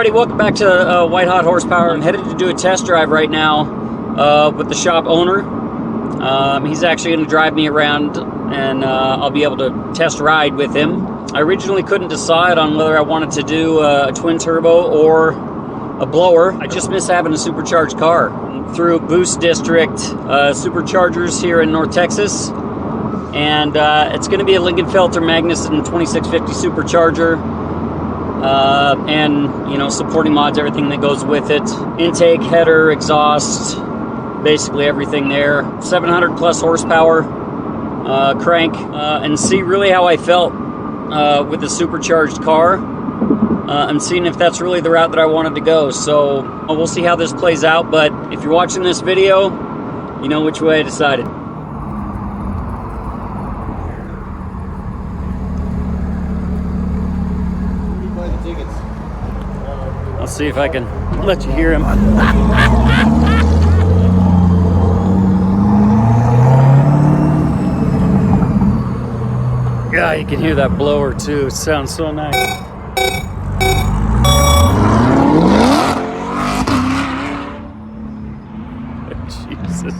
everybody, welcome back to Whitehot Horsepower. I'm headed to do a test drive right now with the shop owner. He's actually going to drive me around, and I'll be able to test ride with him. I originally couldn't decide on whether I wanted to do a twin turbo or a blower. I just miss having a supercharged car. Through Boost District Superchargers here in North Texas, and it's going to be a Lingenfelter Magnuson 2650 supercharger, and you know, supporting mods, everything that goes with it, intake, header, exhaust, basically everything there. 700 plus horsepower crank, and see really how I felt with a supercharged car. I'm seeing if that's really the route that I wanted to go. So we'll see how this plays out. But if you're watching this video, you know which way I decided. I'll see if I can let you hear him. Yeah, you can hear that blower too. It sounds so nice. Jesus.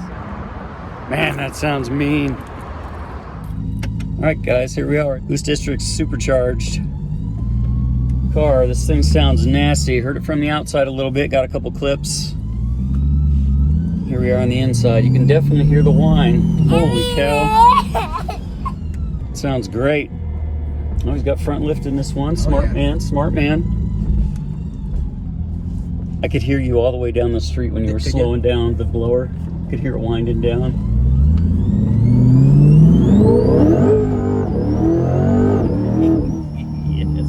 Man, that sounds mean. Alright guys, here we are. Boost District's supercharged car. This thing sounds nasty. Heard it from the outside a little bit, got a couple clips. Here we are on the inside. You can definitely hear the whine. Holy cow. It sounds great. Oh, he's got front lift in this one. Smart man, smart man. I could hear you all the way down the street when you were slowing down the blower. Could hear it winding down. Yes.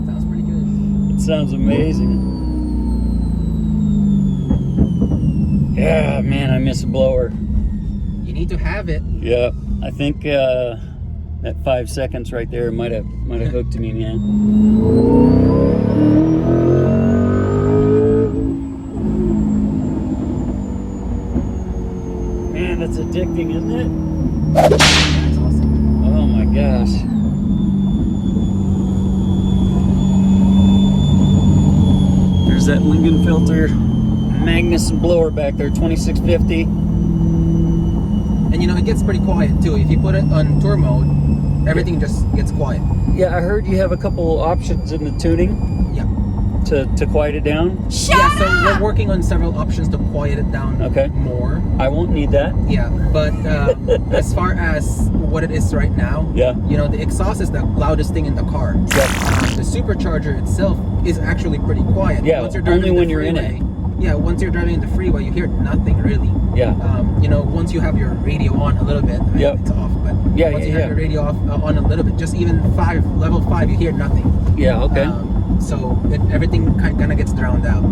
Sounds pretty good. It sounds amazing. Yeah, man, I miss a blower. You need to have it. Yeah, I think that 5 seconds right there might have hooked me, man. Man, that's addicting, isn't it? That's awesome. Oh my gosh. There's that Lingenfelter Magnuson blower back there, 2650. And you know, it gets pretty quiet too. If you put it on tour mode, everything just gets quiet. Yeah, I heard you have a couple options in the tuning. Yeah. To quiet it down. Yeah, so we're working on several options to quiet it down more. I won't need that. Yeah, but as far as what it is right now, you know, the exhaust is the loudest thing in the car. Yep. The supercharger itself is actually pretty quiet. Yeah, once you're driving only when the freeway, you're in it. Yeah, once you're driving the freeway, you hear nothing really. Yeah. You know, once you have your radio on a little bit, it's off. But once you have your radio off on a little bit, just even level 5, you hear nothing. Yeah. Okay. So everything kind of gets drowned out.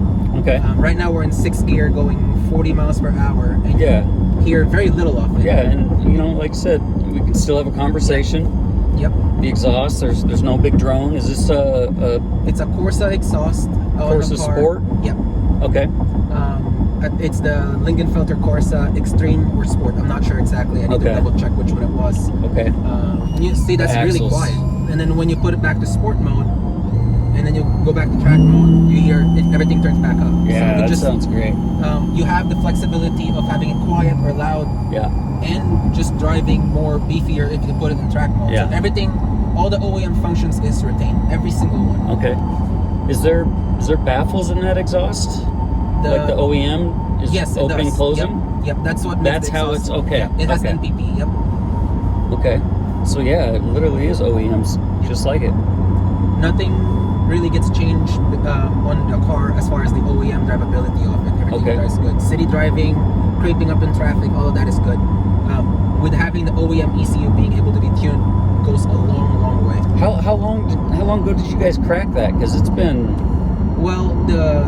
Okay. Right now we're in 6th gear, going 40 miles per hour, and you hear very little of it. Yeah, and you know, like I said, we can still have a conversation. Yep. The exhaust, there's no big drone. Is this It's a Corsa exhaust. Corsa Sport? Yep. Okay. It's the Lingenfelter Corsa Extreme or Sport. I'm not sure exactly. I need to double check which one it was. Okay. You see, that's really quiet. And then when you put it back to sport mode, and then you go back to track mode, you hear everything turns back up. Yeah, so that sounds great. You have the flexibility of having it quiet or loud. Yeah. And just driving more beefier if you put it in track mode. Yeah. So everything, all the OEM functions is retained. Every single one. Okay. Is there baffles in that exhaust? Like the OEM is opening, closing? Yep. That's what. That's how it's okay. Yeah, it has NPP. Yep. Okay. So yeah, it literally is OEMs, just like it. Nothing really gets changed on the car as far as the OEM drivability of it. Everything is good. City driving, creeping up in traffic, all of that is good. With having the OEM ECU being able to be tuned goes a long way. How long ago did you guys crack that? Because it's been... Well, the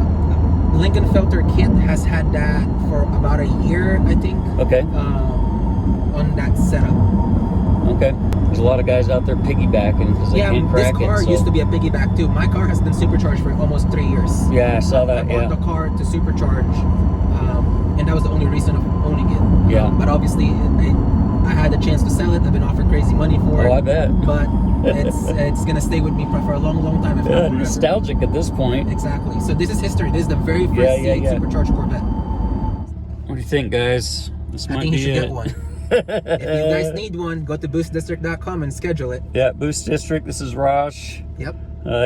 Lingenfelter kit has had that for about a year, I think. Okay. On that setup. Okay. There's a lot of guys out there piggybacking because they can't crack it. Yeah, this car used to be a piggyback too. My car has been supercharged for almost 3 years. Yeah, I saw that. I bought the car to supercharge, and that was the only reason of owning it. Yeah. But obviously, I had a chance to sell it. I've been offered crazy money for it. Oh, I bet. But it's gonna stay with me for a long, long time. If not forever. Nostalgic at this point. Exactly. So this is history. This is the very first supercharged Corvette. What do you think, guys? This might I think be you should it. get one. If you guys need one, go to boostdistrict.com and schedule it. Yeah, Boost District. This is Rosh. Yep.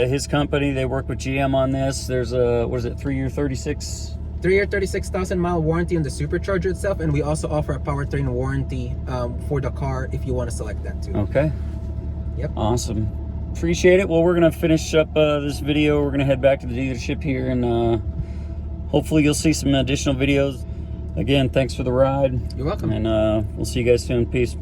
His company, they work with GM on this. There's a, what is it, 3-year 36? 3-year 36,000-mile warranty on the supercharger itself, and we also offer a powertrain warranty for the car if you want to select that too. Okay. Yep. Awesome. Appreciate it. Well, we're going to finish up this video. We're going to head back to the dealership here, and hopefully you'll see some additional videos. Again, thanks for the ride. You're welcome. And we'll see you guys soon. Peace.